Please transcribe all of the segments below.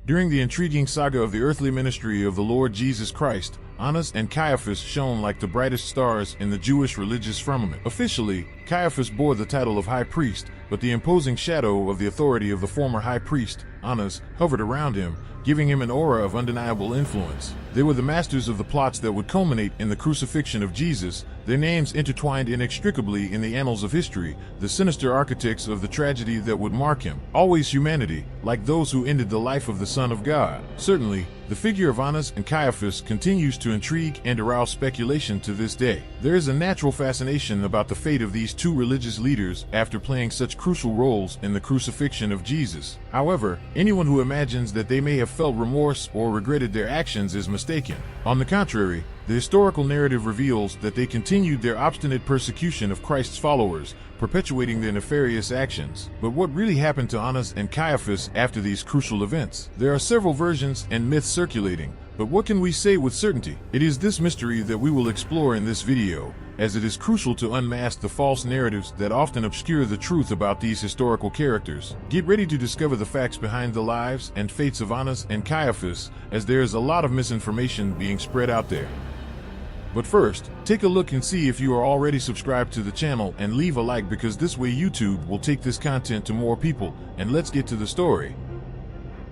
During the intriguing saga of the earthly ministry of the Lord Jesus Christ, Annas and Caiaphas shone like the brightest stars in the Jewish religious firmament. Officially, Caiaphas bore the title of high priest, but the imposing shadow of the authority of the former high priest, Annas, hovered around him, giving him an aura of undeniable influence. They were the masters of the plots that would culminate in the crucifixion of Jesus, their names intertwined inextricably in the annals of history, the sinister architects of the tragedy that would mark him. Always humanity, like those who ended the life of the Son of God. Certainly, the figure of Annas and Caiaphas continues to intrigue and arouse speculation to this day. There is a natural fascination about the fate of these two religious leaders after playing such crucial roles in the crucifixion of Jesus. However, anyone who imagines that they may have felt remorse or regretted their actions is mistaken. On the contrary, the historical narrative reveals that they continued their obstinate persecution of Christ's followers, perpetuating their nefarious actions. But what really happened to Annas and Caiaphas after these crucial events? There are several versions and myths circulating, but what can we say with certainty? It is this mystery that we will explore in this video, as it is crucial to unmask the false narratives that often obscure the truth about these historical characters. Get ready to discover the facts behind the lives and fates of Annas and Caiaphas, as there is a lot of misinformation being spread out there. But first, take a look and see if you are already subscribed to the channel and leave a like, because this way YouTube will take this content to more people. And let's get to the story.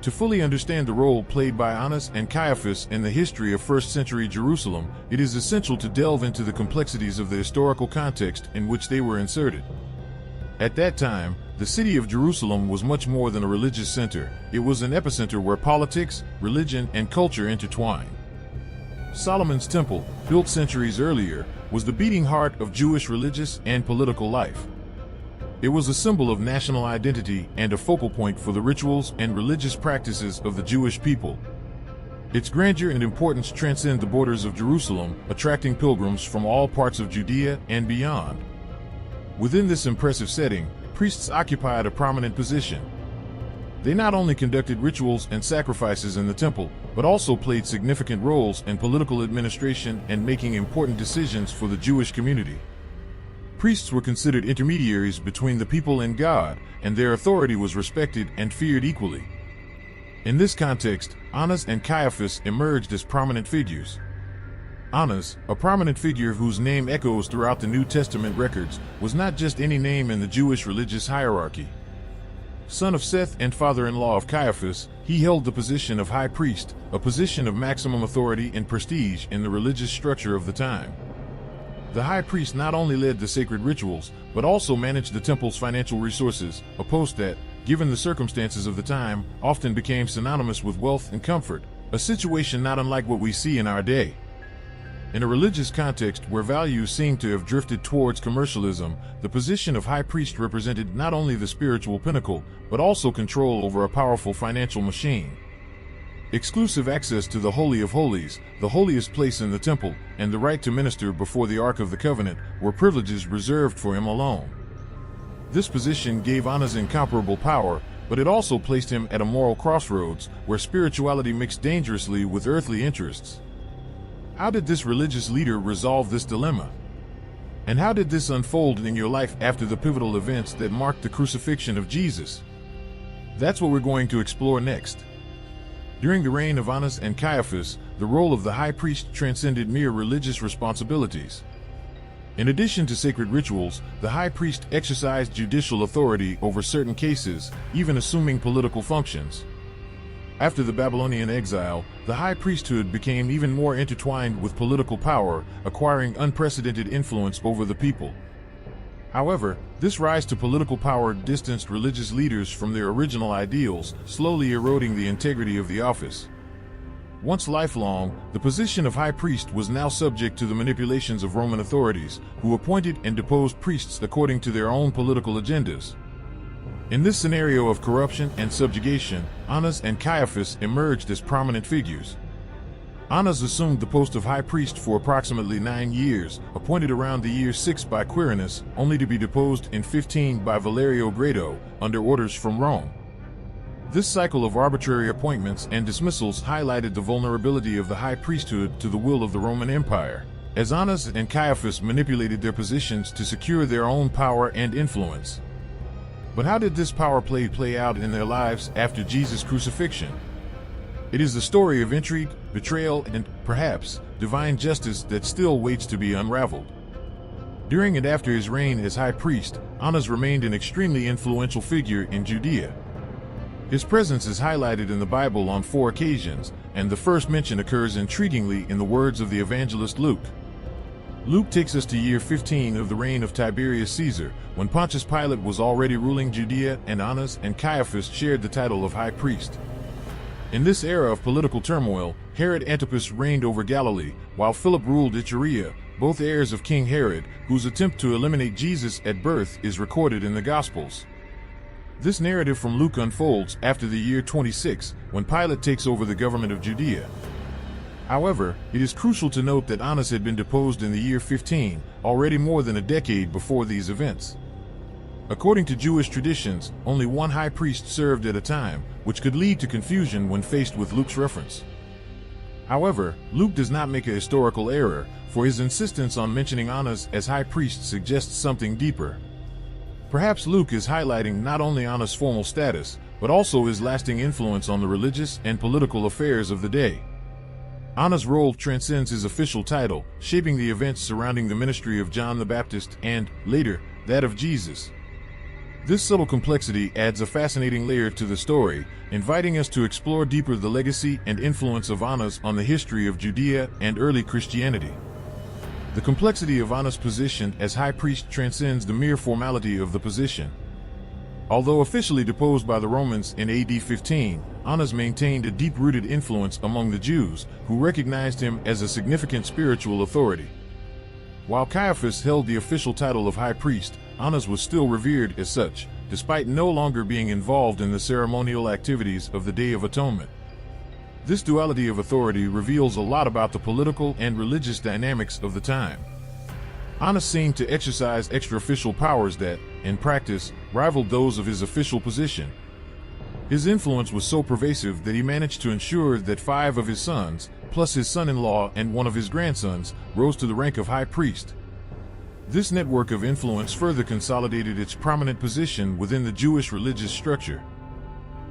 To fully understand the role played by Annas and Caiaphas in the history of first-century Jerusalem, it is essential to delve into the complexities of the historical context in which they were inserted. At that time, the city of Jerusalem was much more than a religious center. It was an epicenter where politics, religion, and culture intertwined. Solomon's temple, built centuries earlier, was the beating heart of Jewish religious and political life. It was a symbol of national identity and a focal point for the rituals and religious practices of the Jewish people. Its grandeur and importance transcend the borders of Jerusalem, attracting pilgrims from all parts of Judea and beyond. Within this impressive setting, priests occupied a prominent position. They not only conducted rituals and sacrifices in the temple, but also played significant roles in political administration and making important decisions for the Jewish community. Priests were considered intermediaries between the people and God, and their authority was respected and feared equally. In this context, Annas and Caiaphas emerged as prominent figures. Annas, a prominent figure whose name echoes throughout the New Testament records, was not just any name in the Jewish religious hierarchy. Son of Seth and father-in-law of Caiaphas, he held the position of high priest, a position of maximum authority and prestige in the religious structure of the time. The high priest not only led the sacred rituals, but also managed the temple's financial resources, a post that, given the circumstances of the time, often became synonymous with wealth and comfort, a situation not unlike what we see in our day. In a religious context where values seem to have drifted towards commercialism, the position of high priest represented not only the spiritual pinnacle, but also control over a powerful financial machine. Exclusive access to the Holy of Holies, the holiest place in the temple, and the right to minister before the Ark of the Covenant were privileges reserved for him alone. This position gave Annas incomparable power, but it also placed him at a moral crossroads where spirituality mixed dangerously with earthly interests. How did this religious leader resolve this dilemma? And how did this unfold in your life after the pivotal events that marked the crucifixion of Jesus? That's what we're going to explore next. During the reign of Annas and Caiaphas, the role of the high priest transcended mere religious responsibilities. In addition to sacred rituals, the high priest exercised judicial authority over certain cases, even assuming political functions. After the Babylonian exile, the high priesthood became even more intertwined with political power, acquiring unprecedented influence over the people. However, this rise to political power distanced religious leaders from their original ideals, slowly eroding the integrity of the office. Once lifelong, the position of high priest was now subject to the manipulations of Roman authorities, who appointed and deposed priests according to their own political agendas. In this scenario of corruption and subjugation, Annas and Caiaphas emerged as prominent figures. Annas assumed the post of high priest for approximately 9 years, appointed around the year 6 by Quirinus, only to be deposed in 15 by Valerio Grado, under orders from Rome. This cycle of arbitrary appointments and dismissals highlighted the vulnerability of the high priesthood to the will of the Roman Empire, as Annas and Caiaphas manipulated their positions to secure their own power and influence. But how did this power play out in their lives after Jesus' crucifixion? It is the story of intrigue, betrayal, and, perhaps, divine justice that still waits to be unraveled. During and after his reign as high priest, Annas remained an extremely influential figure in Judea. His presence is highlighted in the Bible on 4 occasions, and the first mention occurs intriguingly in the words of the evangelist Luke. Luke takes us to year 15 of the reign of Tiberius Caesar, when Pontius Pilate was already ruling Judea and Annas and Caiaphas shared the title of high priest. In this era of political turmoil, Herod Antipas reigned over Galilee, while Philip ruled Iturea, both heirs of King Herod, whose attempt to eliminate Jesus at birth is recorded in the Gospels. This narrative from Luke unfolds after the year 26, when Pilate takes over the government of Judea. However, it is crucial to note that Annas had been deposed in the year 15, already more than a decade before these events. According to Jewish traditions, only one high priest served at a time, which could lead to confusion when faced with Luke's reference. However, Luke does not make a historical error, for his insistence on mentioning Annas as high priest suggests something deeper. Perhaps Luke is highlighting not only Annas' formal status, but also his lasting influence on the religious and political affairs of the day. Annas' role transcends his official title, shaping the events surrounding the ministry of John the Baptist and, later, that of Jesus. This subtle complexity adds a fascinating layer to the story, inviting us to explore deeper the legacy and influence of Annas on the history of Judea and early Christianity. The complexity of Annas' position as high priest transcends the mere formality of the position. Although officially deposed by the Romans in AD 15, Annas maintained a deep-rooted influence among the Jews, who recognized him as a significant spiritual authority. While Caiaphas held the official title of high priest, Annas was still revered as such, despite no longer being involved in the ceremonial activities of the Day of Atonement. This duality of authority reveals a lot about the political and religious dynamics of the time. Annas seemed to exercise extra-official powers that, in practice, rivaled those of his official position. His influence was so pervasive that he managed to ensure that 5 of his sons, plus his son-in-law and one of his grandsons, rose to the rank of high priest. This network of influence further consolidated its prominent position within the Jewish religious structure.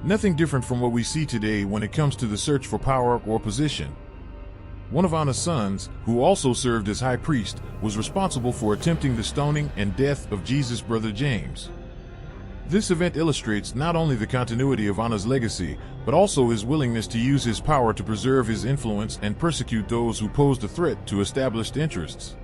Nothing different from what we see today when it comes to the search for power or position. One of Annas' sons, who also served as high priest, was responsible for attempting the stoning and death of Jesus' brother James. This event illustrates not only the continuity of Annas' legacy, but also his willingness to use his power to preserve his influence and persecute those who posed a threat to established interests.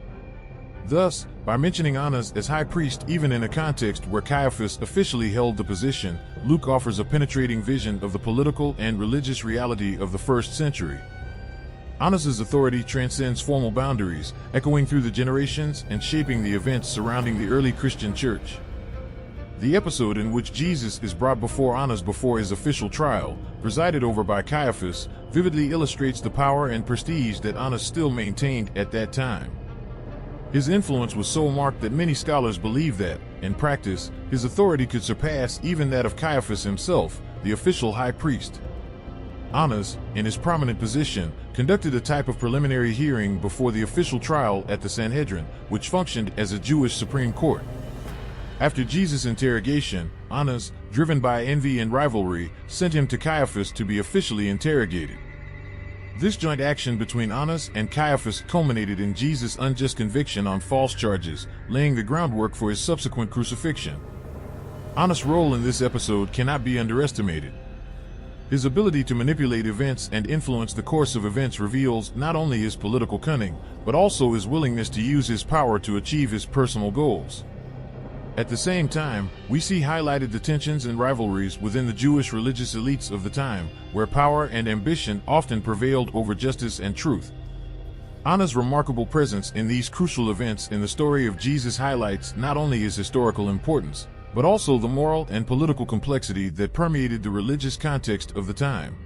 Thus, by mentioning Annas as high priest even in a context where Caiaphas officially held the position, Luke offers a penetrating vision of the political and religious reality of the first century. Annas' authority transcends formal boundaries, echoing through the generations and shaping the events surrounding the early Christian church. The episode in which Jesus is brought before Annas before his official trial, presided over by Caiaphas, vividly illustrates the power and prestige that Annas still maintained at that time. His influence was so marked that many scholars believe that, in practice, his authority could surpass even that of Caiaphas himself, the official high priest. Annas, in his prominent position, conducted a type of preliminary hearing before the official trial at the Sanhedrin, which functioned as a Jewish Supreme Court. After Jesus' interrogation, Annas, driven by envy and rivalry, sent him to Caiaphas to be officially interrogated. This joint action between Annas and Caiaphas culminated in Jesus' unjust conviction on false charges, laying the groundwork for his subsequent crucifixion. Annas' role in this episode cannot be underestimated. His ability to manipulate events and influence the course of events reveals not only his political cunning, but also his willingness to use his power to achieve his personal goals. At the same time, we see highlighted the tensions and rivalries within the Jewish religious elites of the time, where power and ambition often prevailed over justice and truth. Annas' remarkable presence in these crucial events in the story of Jesus highlights not only his historical importance, but also the moral and political complexity that permeated the religious context of the time.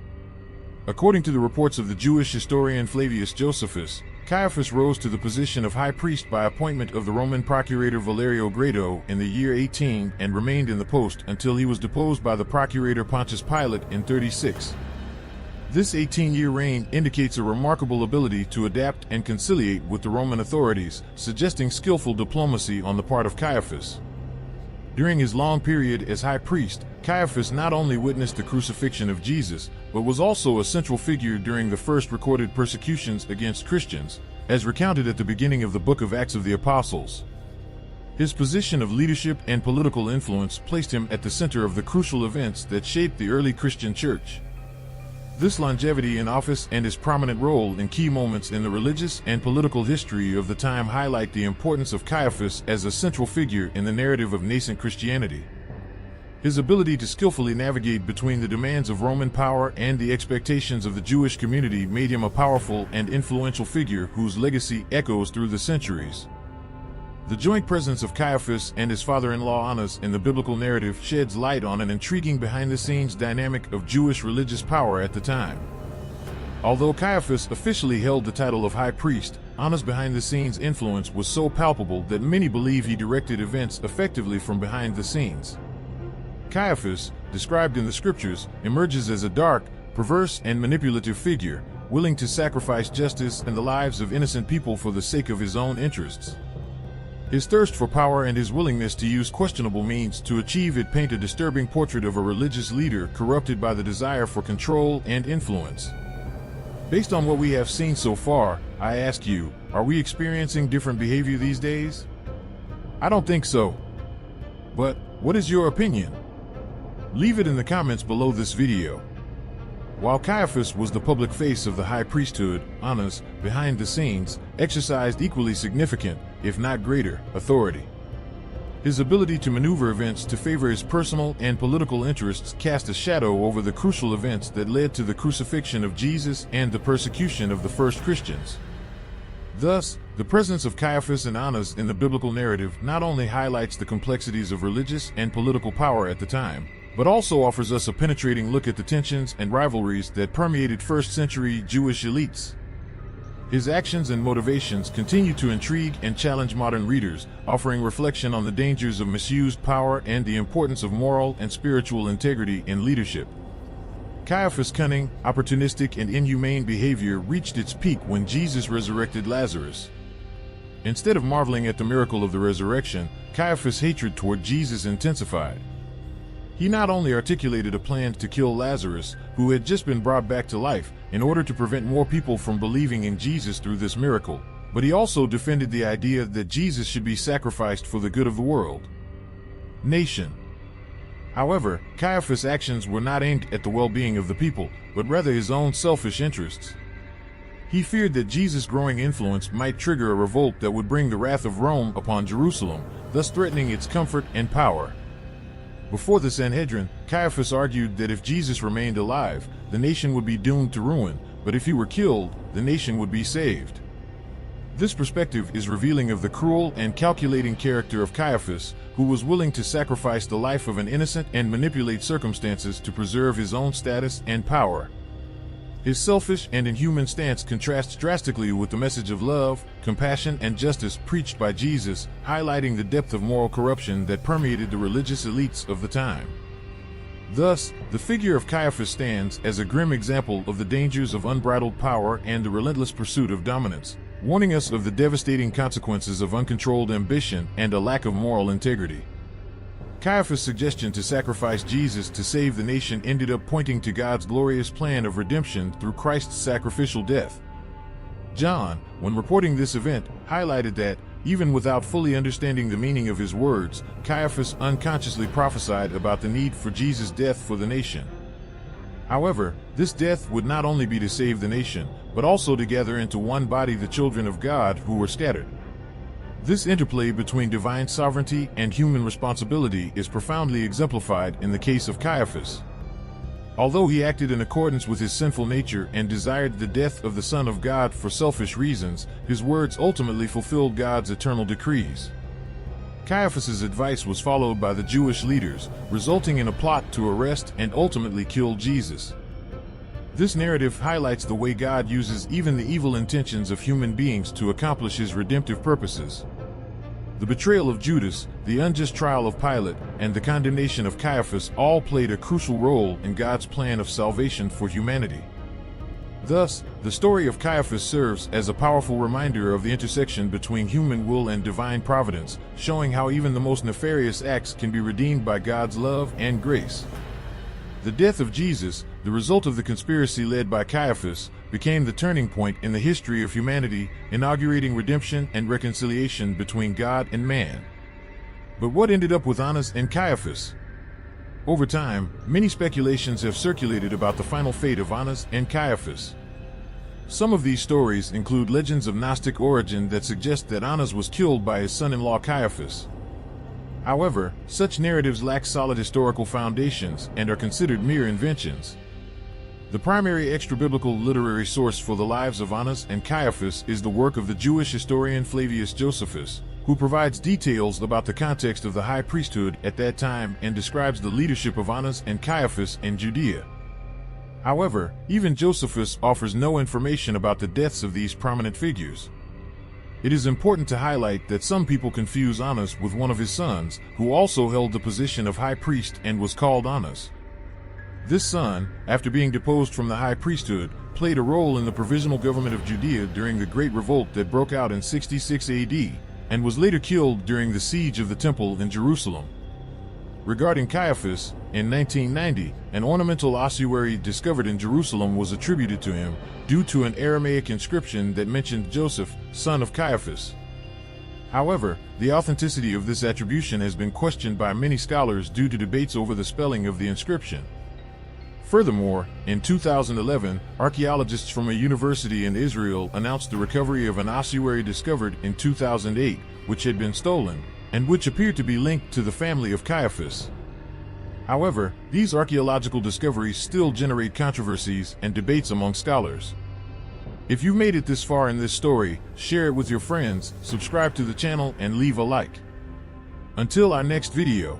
According to the reports of the Jewish historian Flavius Josephus, Caiaphas rose to the position of high priest by appointment of the Roman procurator Valerio Grado in the year 18 and remained in the post until he was deposed by the procurator Pontius Pilate in 36. This 18-year reign indicates a remarkable ability to adapt and conciliate with the Roman authorities, suggesting skillful diplomacy on the part of Caiaphas. During his long period as high priest, Caiaphas not only witnessed the crucifixion of Jesus, but was also a central figure during the first recorded persecutions against Christians, as recounted at the beginning of the book of Acts of the Apostles. His position of leadership and political influence placed him at the center of the crucial events that shaped the early Christian church. This longevity in office and his prominent role in key moments in the religious and political history of the time highlight the importance of Caiaphas as a central figure in the narrative of nascent Christianity. His ability to skillfully navigate between the demands of Roman power and the expectations of the Jewish community made him a powerful and influential figure whose legacy echoes through the centuries. The joint presence of Caiaphas and his father-in-law Annas in the biblical narrative sheds light on an intriguing behind-the-scenes dynamic of Jewish religious power at the time. Although Caiaphas officially held the title of high priest, Annas' behind-the-scenes influence was so palpable that many believe he directed events effectively from behind the scenes. Caiaphas, described in the scriptures, emerges as a dark, perverse, and manipulative figure, willing to sacrifice justice and the lives of innocent people for the sake of his own interests. His thirst for power and his willingness to use questionable means to achieve it paint a disturbing portrait of a religious leader corrupted by the desire for control and influence. Based on what we have seen so far, I ask you, are we experiencing different behavior these days? I don't think so. But what is your opinion? Leave it in the comments below this video. While Caiaphas was the public face of the high priesthood, Annas, behind the scenes, exercised equally significant, if not greater, authority. His ability to maneuver events to favor his personal and political interests cast a shadow over the crucial events that led to the crucifixion of Jesus and the persecution of the first Christians. Thus, the presence of Caiaphas and Annas in the biblical narrative not only highlights the complexities of religious and political power at the time, but also offers us a penetrating look at the tensions and rivalries that permeated first-century Jewish elites. His actions and motivations continue to intrigue and challenge modern readers, offering reflection on the dangers of misused power and the importance of moral and spiritual integrity in leadership. Caiaphas' cunning, opportunistic, and inhumane behavior reached its peak when Jesus resurrected Lazarus. Instead of marveling at the miracle of the resurrection, Caiaphas' hatred toward Jesus intensified. He not only articulated a plan to kill Lazarus, who had just been brought back to life, in order to prevent more people from believing in Jesus through this miracle, but he also defended the idea that Jesus should be sacrificed for the good of the world. Nation. However, Caiaphas' actions were not aimed at the well-being of the people, but rather his own selfish interests. He feared that Jesus' growing influence might trigger a revolt that would bring the wrath of Rome upon Jerusalem, thus threatening its comfort and power. Before the Sanhedrin, Caiaphas argued that if Jesus remained alive, the nation would be doomed to ruin, but if he were killed, the nation would be saved. This perspective is revealing of the cruel and calculating character of Caiaphas, who was willing to sacrifice the life of an innocent and manipulate circumstances to preserve his own status and power. His selfish and inhuman stance contrasts drastically with the message of love, compassion, and justice preached by Jesus, highlighting the depth of moral corruption that permeated the religious elites of the time. Thus, the figure of Caiaphas stands as a grim example of the dangers of unbridled power and the relentless pursuit of dominance, warning us of the devastating consequences of uncontrolled ambition and a lack of moral integrity. Caiaphas' suggestion to sacrifice Jesus to save the nation ended up pointing to God's glorious plan of redemption through Christ's sacrificial death. John, when reporting this event, highlighted that, even without fully understanding the meaning of his words, Caiaphas unconsciously prophesied about the need for Jesus' death for the nation. However, this death would not only be to save the nation, but also to gather into one body the children of God who were scattered. This interplay between divine sovereignty and human responsibility is profoundly exemplified in the case of Caiaphas. Although he acted in accordance with his sinful nature and desired the death of the Son of God for selfish reasons, his words ultimately fulfilled God's eternal decrees. Caiaphas' advice was followed by the Jewish leaders, resulting in a plot to arrest and ultimately kill Jesus. This narrative highlights the way God uses even the evil intentions of human beings to accomplish his redemptive purposes. The betrayal of Judas, the unjust trial of Pilate, and the condemnation of Caiaphas all played a crucial role in God's plan of salvation for humanity. Thus, the story of Caiaphas serves as a powerful reminder of the intersection between human will and divine providence, showing how even the most nefarious acts can be redeemed by God's love and grace. The death of Jesus, the result of the conspiracy led by Caiaphas became the turning point in the history of humanity, inaugurating redemption and reconciliation between God and man. But what ended up with Annas and Caiaphas? Over time, many speculations have circulated about the final fate of Annas and Caiaphas. Some of these stories include legends of Gnostic origin that suggest that Annas was killed by his son-in-law Caiaphas. However, such narratives lack solid historical foundations and are considered mere inventions. The primary extra-biblical literary source for the lives of Annas and Caiaphas is the work of the Jewish historian Flavius Josephus, who provides details about the context of the high priesthood at that time and describes the leadership of Annas and Caiaphas in Judea. However, even Josephus offers no information about the deaths of these prominent figures. It is important to highlight that some people confuse Annas with one of his sons, who also held the position of high priest and was called Annas. This son, after being deposed from the high priesthood, played a role in the provisional government of Judea during the Great Revolt that broke out in 66 AD, and was later killed during the siege of the temple in Jerusalem. Regarding Caiaphas, in 1990, an ornamental ossuary discovered in Jerusalem was attributed to him due to an Aramaic inscription that mentioned Joseph, son of Caiaphas. However, the authenticity of this attribution has been questioned by many scholars due to debates over the spelling of the inscription. Furthermore, in 2011, archaeologists from a university in Israel announced the recovery of an ossuary discovered in 2008, which had been stolen, and which appeared to be linked to the family of Caiaphas. However, these archaeological discoveries still generate controversies and debates among scholars. If you made it this far in this story, share it with your friends, subscribe to the channel, and leave a like. Until our next video.